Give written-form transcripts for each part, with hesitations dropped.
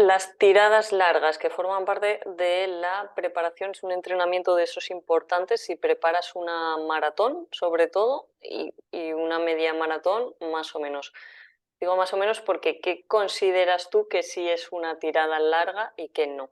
las tiradas largas que forman parte de la preparación, es un entrenamiento de esos importantes si preparas una maratón, sobre todo, y una media maratón, más o menos. Digo más o menos porque ¿qué consideras tú que sí es una tirada larga y qué no?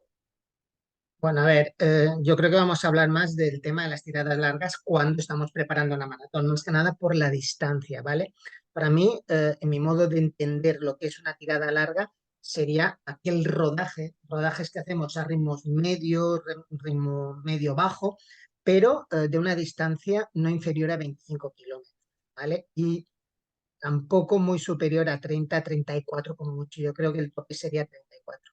Bueno, a ver, yo creo que vamos a hablar más del tema de las tiradas largas cuando estamos preparando una maratón, más que nada por la distancia, ¿vale? Para mí, en mi modo de entender lo que es una tirada larga, sería aquel rodajes que hacemos a ritmos medios, ritmo medio-bajo, pero de una distancia no inferior a 25 kilómetros, ¿vale? Y tampoco muy superior a 30, 34 como mucho. Yo creo que el tope sería 34.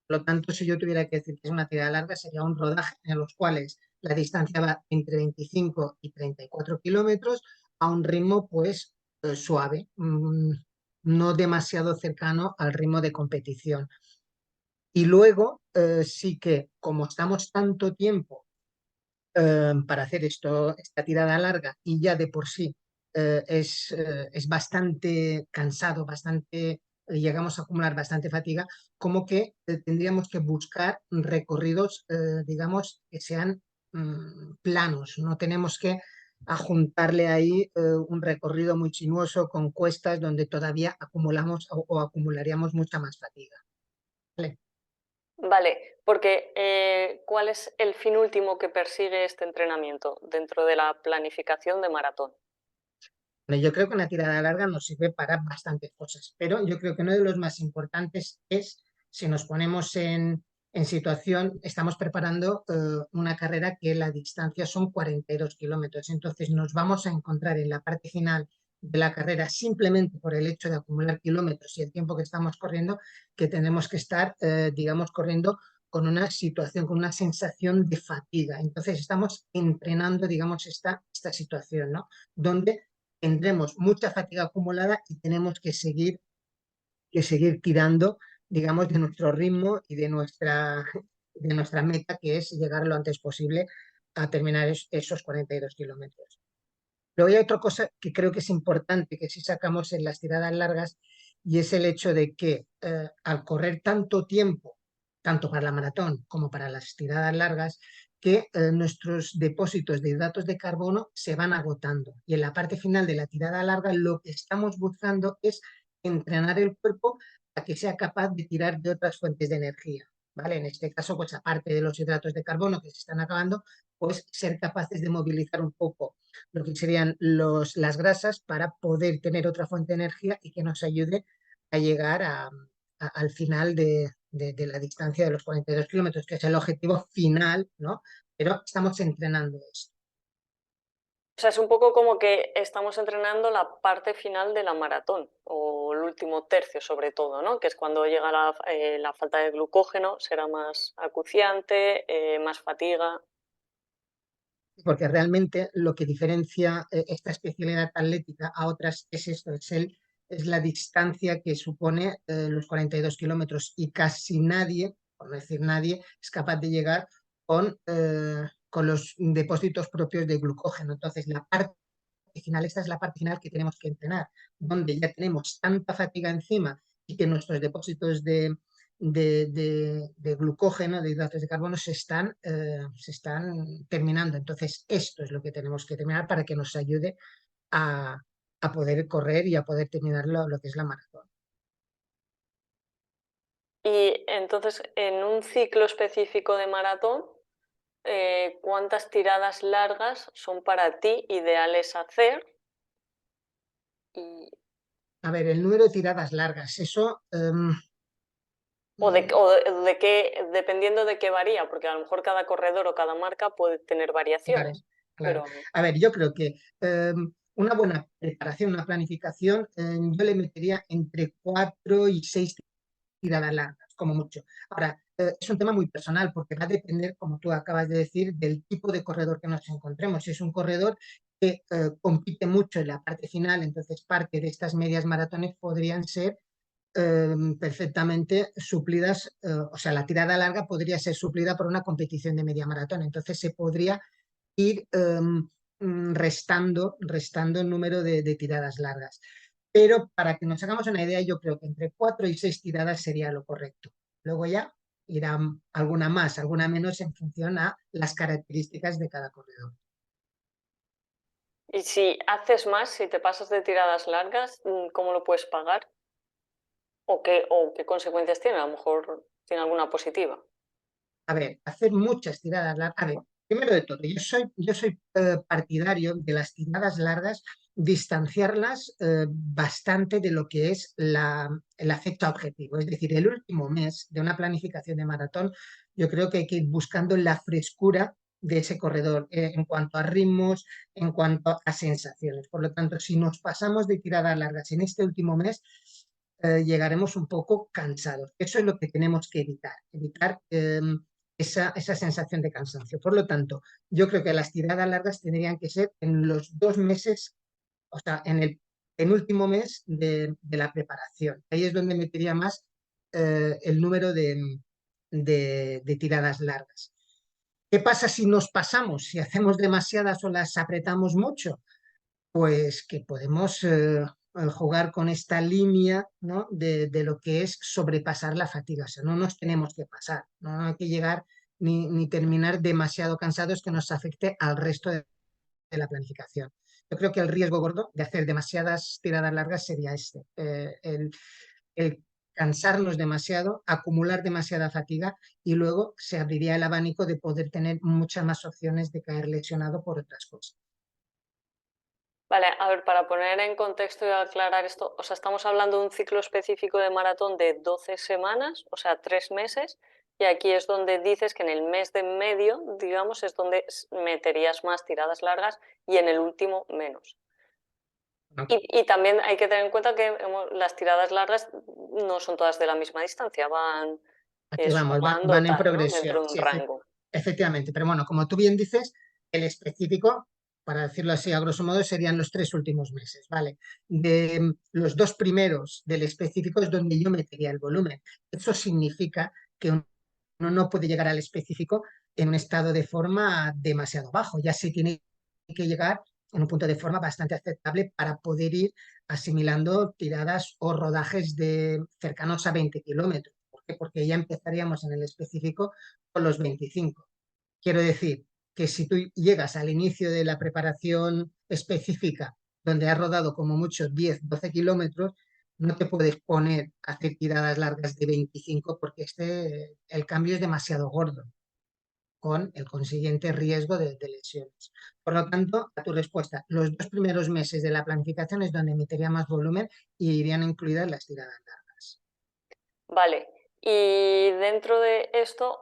Por lo tanto, si yo tuviera que decir que es una tirada larga, sería un rodaje en los cuales la distancia va entre 25 y 34 kilómetros a un ritmo pues suave, no demasiado cercano al ritmo de competición. Y luego sí que como estamos tanto tiempo para hacer esta tirada larga y ya de por sí es bastante cansado, llegamos a acumular bastante fatiga, como que tendríamos que buscar recorridos, digamos, que sean planos, no tenemos que ajuntarle ahí un recorrido muy sinuoso con cuestas donde todavía acumulamos o acumularíamos mucha más fatiga. ¿Vale? Vale, porque ¿cuál es el fin último que persigue este entrenamiento dentro de la planificación de maratón? Bueno, yo creo que una tirada larga nos sirve para bastantes cosas, pero yo creo que uno de los más importantes es si nos ponemos en situación, estamos preparando una carrera que la distancia son 42 kilómetros, entonces nos vamos a encontrar en la parte final de la carrera simplemente por el hecho de acumular kilómetros y el tiempo que estamos corriendo, que tenemos que estar, digamos, corriendo con una situación, con una sensación de fatiga. Entonces estamos entrenando, digamos, esta situación, ¿no? Donde tendremos mucha fatiga acumulada y tenemos que seguir tirando, digamos, de nuestro ritmo y de nuestra meta, que es llegar lo antes posible a terminar esos 42 kilómetros. Luego hay otra cosa que creo que es importante, que si sacamos en las tiradas largas, y es el hecho de que al correr tanto tiempo, tanto para la maratón como para las tiradas largas, que nuestros depósitos de hidratos de carbono se van agotando. Y en la parte final de la tirada larga lo que estamos buscando es entrenar el cuerpo a que sea capaz de tirar de otras fuentes de energía. ¿Vale? En este caso, pues aparte de los hidratos de carbono que se están acabando, pues ser capaces de movilizar un poco lo que serían las grasas para poder tener otra fuente de energía y que nos ayude a llegar al final de la distancia de los 42 kilómetros, que es el objetivo final, ¿no? Pero estamos entrenando esto. O sea, es un poco como que estamos entrenando la parte final de la maratón, o el último tercio sobre todo, ¿no? Que es cuando llega la falta de glucógeno, será más acuciante, más fatiga. Porque realmente lo que diferencia esta especialidad atlética a otras es esto, es la distancia que supone los 42 kilómetros y casi nadie, por no decir nadie, es capaz de llegar con los depósitos propios de glucógeno. Entonces, la parte final, esta es la parte final que tenemos que entrenar, donde ya tenemos tanta fatiga encima y que nuestros depósitos de glucógeno, de hidratos de carbono, se están terminando. Entonces, esto es lo que tenemos que terminar para que nos ayude a, a poder correr y a poder terminar lo que es la maratón. Y entonces, en un ciclo específico de maratón, ¿cuántas tiradas largas son para ti ideales hacer? Y, A ver, el número de tiradas largas, eso o de qué, dependiendo de qué varía, porque a lo mejor cada corredor o cada marca puede tener claro, variaciones, claro. pero A ver, yo creo que una buena preparación, una planificación, yo le metería entre 4 y 6 tiradas largas, como mucho. Ahora, es un tema muy personal porque va a depender, como tú acabas de decir, del tipo de corredor que nos encontremos. Si es un corredor que compite mucho en la parte final, entonces parte de estas medias maratones podrían ser perfectamente suplidas, o sea, la tirada larga podría ser suplida por una competición de media maratón. Entonces se podría ir restando el número de tiradas largas. Pero para que nos hagamos una idea, yo creo que entre 4 y 6 tiradas sería lo correcto. Luego ya irá alguna más, alguna menos en función a las características de cada corredor. Y si haces más, si te pasas de tiradas largas, ¿cómo lo puedes pagar? ¿O qué consecuencias tiene? A lo mejor tiene alguna positiva. A ver, hacer muchas tiradas largas. A ver, primero de todo, yo soy partidario de las tiradas largas, distanciarlas bastante de lo que es el afecto objetivo. Es decir, el último mes de una planificación de maratón, yo creo que hay que ir buscando la frescura de ese corredor en cuanto a ritmos, en cuanto a sensaciones. Por lo tanto, si nos pasamos de tiradas largas en este último mes, llegaremos un poco cansados. Eso es lo que tenemos que evitar esa sensación de cansancio. Por lo tanto, yo creo que las tiradas largas tendrían que ser en los 2 meses, o sea, en el penúltimo mes de la preparación. Ahí es donde metería más el número de tiradas largas. ¿Qué pasa si nos pasamos, si hacemos demasiadas o las apretamos mucho? Pues que podemos jugar con esta línea, ¿no? de lo que es sobrepasar la fatiga. O sea, no nos tenemos que pasar, no hay que llegar ni terminar demasiado cansados que nos afecte al resto de la planificación. Yo creo que el riesgo gordo de hacer demasiadas tiradas largas sería este, el cansarnos demasiado, acumular demasiada fatiga y luego se abriría el abanico de poder tener muchas más opciones de caer lesionado por otras cosas. Vale, a ver, para poner en contexto y aclarar esto, o sea, estamos hablando de un ciclo específico de maratón de 12 semanas, o sea, 3 meses, y aquí es donde dices que en el mes de en medio, digamos, es donde meterías más tiradas largas y en el último menos. ¿No? Y también hay que tener en cuenta que las tiradas largas no son todas de la misma distancia, van Aquí vamos, sumando van en tal, ¿no? progresión, Dentro de un sí, rango. efectivamente. Pero bueno, como tú bien dices, el específico, para decirlo así a grosso modo, serían los 3 últimos meses, ¿vale? De los 2 primeros del específico es donde yo metería el volumen. Eso significa que uno no puede llegar al específico en un estado de forma demasiado bajo, ya se tiene que llegar en un punto de forma bastante aceptable para poder ir asimilando tiradas o rodajes de cercanos a 20 kilómetros. ¿Por qué? Porque ya empezaríamos en el específico con los 25. Quiero decir que si tú llegas al inicio de la preparación específica, donde has rodado como mucho 10, 12 kilómetros, no te puedes poner a hacer tiradas largas de 25 porque el cambio es demasiado gordo, con el consiguiente riesgo de lesiones. Por lo tanto, a tu respuesta, los 2 primeros meses de la planificación es donde metería más volumen y irían incluidas las tiradas largas. Vale, y dentro de esto,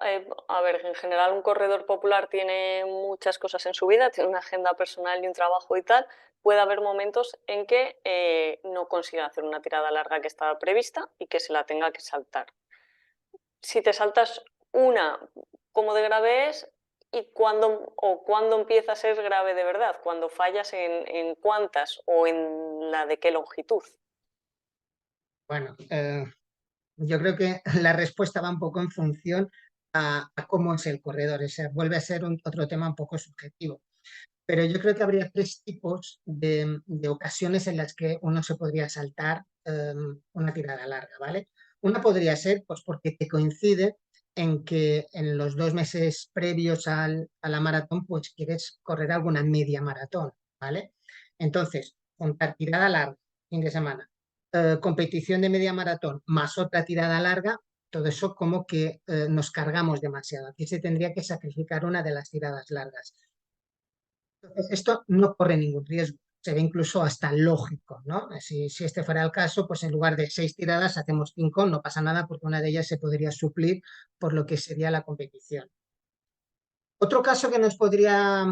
a ver, en general un corredor popular tiene muchas cosas en su vida, tiene una agenda personal y un trabajo y tal. Puede haber momentos en que no consiga hacer una tirada larga que estaba prevista y que se la tenga que saltar. Si te saltas una, ¿cómo de grave es? ¿Y cuándo empieza a ser grave de verdad? ¿Cuando fallas en cuántas o en la de qué longitud? Bueno, yo creo que la respuesta va un poco en función a cómo es el corredor. O sea, vuelve a ser otro tema un poco subjetivo. Pero yo creo que habría 3 tipos de ocasiones en las que uno se podría saltar una tirada larga, ¿vale? Una podría ser pues porque te coincide en que en los 2 meses previos a la maratón pues quieres correr alguna media maratón, ¿vale? Entonces, juntar tirada larga, fin de semana, competición de media maratón más otra tirada larga, todo eso como que nos cargamos demasiado. Aquí se tendría que sacrificar una de las tiradas largas. Entonces, esto no corre ningún riesgo, se ve incluso hasta lógico, ¿no? Si este fuera el caso, pues en lugar de 6 tiradas hacemos 5, no pasa nada porque una de ellas se podría suplir por lo que sería la competición. Otro caso que nos podría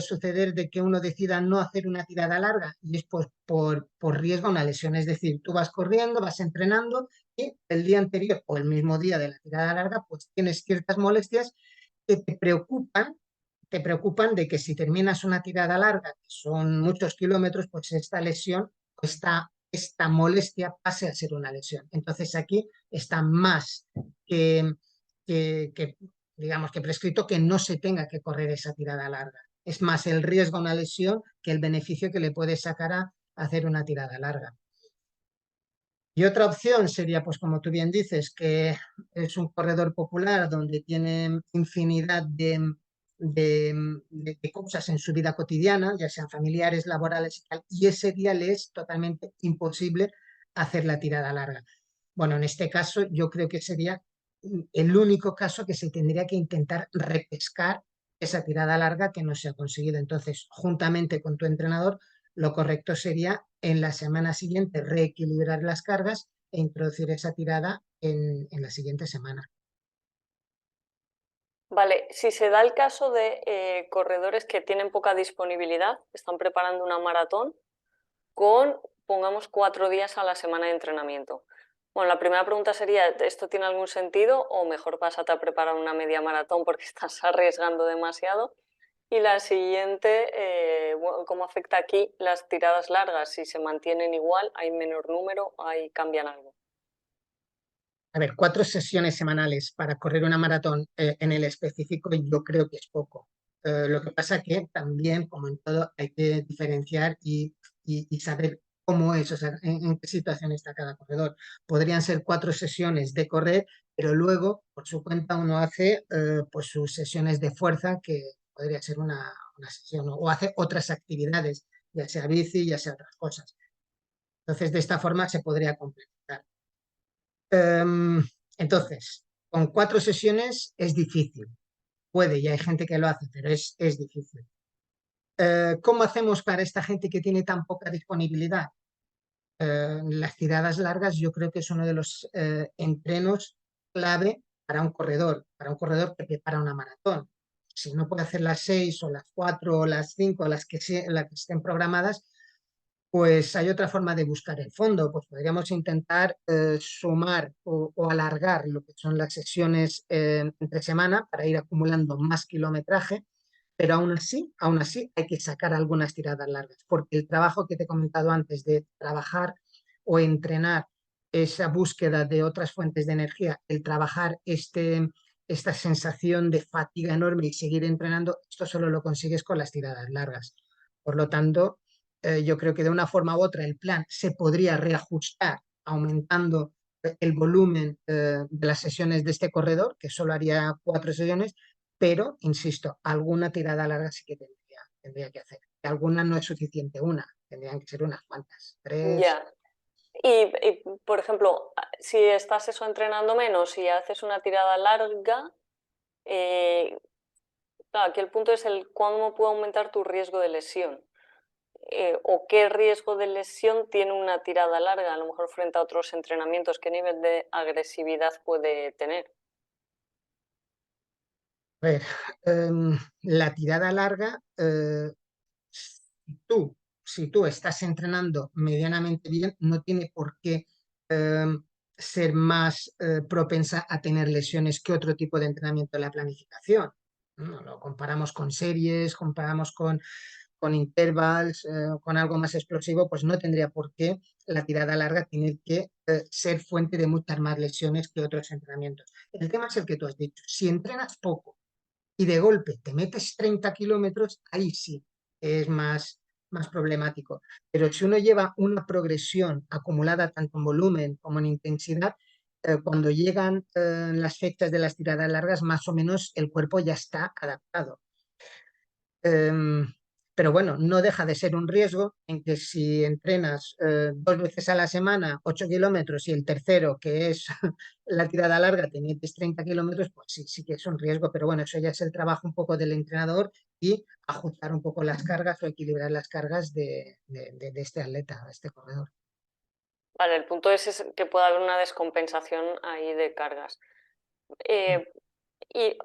suceder de que uno decida no hacer una tirada larga y es pues, por riesgo a una lesión. Es decir, tú vas corriendo, vas entrenando y el día anterior o el mismo día de la tirada larga, pues tienes ciertas molestias que te preocupan de que si terminas una tirada larga, que son muchos kilómetros, pues esta lesión, esta molestia pase a ser una lesión. Entonces aquí está más que, que digamos que prescrito que no se tenga que correr esa tirada larga. Es más el riesgo a una lesión que el beneficio que le puedes sacar a hacer una tirada larga. Y otra opción sería, pues como tú bien dices, que es un corredor popular donde tiene infinidad de cosas en su vida cotidiana, ya sean familiares, laborales y tal, y ese día le es totalmente imposible hacer la tirada larga. Bueno, en este caso yo creo que sería el único caso que se tendría que intentar repescar esa tirada larga que no se ha conseguido. Entonces, juntamente con tu entrenador, lo correcto sería en la semana siguiente reequilibrar las cargas e introducir esa tirada en la siguiente semana. Vale, si se da el caso de corredores que tienen poca disponibilidad, están preparando una maratón con, pongamos, 4 días a la semana de entrenamiento. Bueno, la primera pregunta sería, ¿esto tiene algún sentido o mejor pásate a preparar una media maratón porque estás arriesgando demasiado? Y la siguiente, bueno, ¿cómo afecta aquí las tiradas largas? Si se mantienen igual, hay menor número, ahí cambian algo. A ver, 4 sesiones semanales para correr una maratón en el específico yo creo que es poco. Lo que pasa que también, como en todo, hay que diferenciar y saber cómo es, o sea, en qué situación está cada corredor. Podrían ser 4 sesiones de correr, pero luego, por su cuenta, uno hace pues sus sesiones de fuerza, que podría ser una sesión, ¿no? O hace otras actividades, ya sea bici, ya sea otras cosas. Entonces, de esta forma se podría complementar. Entonces, con 4 sesiones es difícil. Puede, y hay gente que lo hace, pero es difícil. ¿Cómo hacemos para esta gente que tiene tan poca disponibilidad? Las tiradas largas yo creo que es uno de los entrenos clave para un corredor que prepara una maratón. Si no puede hacer las 6 o las 4 o las 5, las que estén programadas, pues hay otra forma de buscar el fondo, pues podríamos intentar sumar o alargar lo que son las sesiones entre semana para ir acumulando más kilometraje, pero aún así hay que sacar algunas tiradas largas, porque el trabajo que te he comentado antes de trabajar o entrenar esa búsqueda de otras fuentes de energía, el trabajar esta sensación de fatiga enorme y seguir entrenando, esto solo lo consigues con las tiradas largas. Por lo tanto, yo creo que de una forma u otra el plan se podría reajustar aumentando el volumen de las sesiones de este corredor, que solo haría 4 sesiones, pero, insisto, alguna tirada larga sí que tendría que hacer. Alguna no es suficiente, una, tendrían que ser unas cuantas, tres. Ya. Por ejemplo, si estás eso entrenando menos y haces una tirada larga, eh, claro, aquí el punto es el cómo puede aumentar tu riesgo de lesión. O qué riesgo de lesión tiene una tirada larga, a lo mejor frente a otros entrenamientos, qué nivel de agresividad puede tener. A ver, la tirada larga, si tú, si tú estás entrenando medianamente bien, no tiene por qué eh, ser más propensa a tener lesiones que otro tipo de entrenamiento en la planificación. ¿No? Lo comparamos con series, comparamos con intervals, con algo más explosivo, pues no tendría por qué la tirada larga tener que ser fuente de muchas más lesiones que otros entrenamientos. El tema es el que tú has dicho. Si entrenas poco y de golpe te metes 30 kilómetros, ahí sí es más problemático. Pero si uno lleva una progresión acumulada tanto en volumen como en intensidad, cuando llegan las fechas de las tiradas largas, más o menos el cuerpo ya está adaptado. Em, pero bueno, no deja de ser un riesgo en que si entrenas 2 veces a la semana 8 kilómetros y el tercero, que es la tirada larga, te metes 30 kilómetros, pues sí, sí que es un riesgo, pero bueno, eso ya es el trabajo un poco del entrenador y ajustar un poco las cargas o equilibrar las cargas de este atleta, de este corredor. Vale, el punto es que puede haber una descompensación ahí de cargas. Eh, y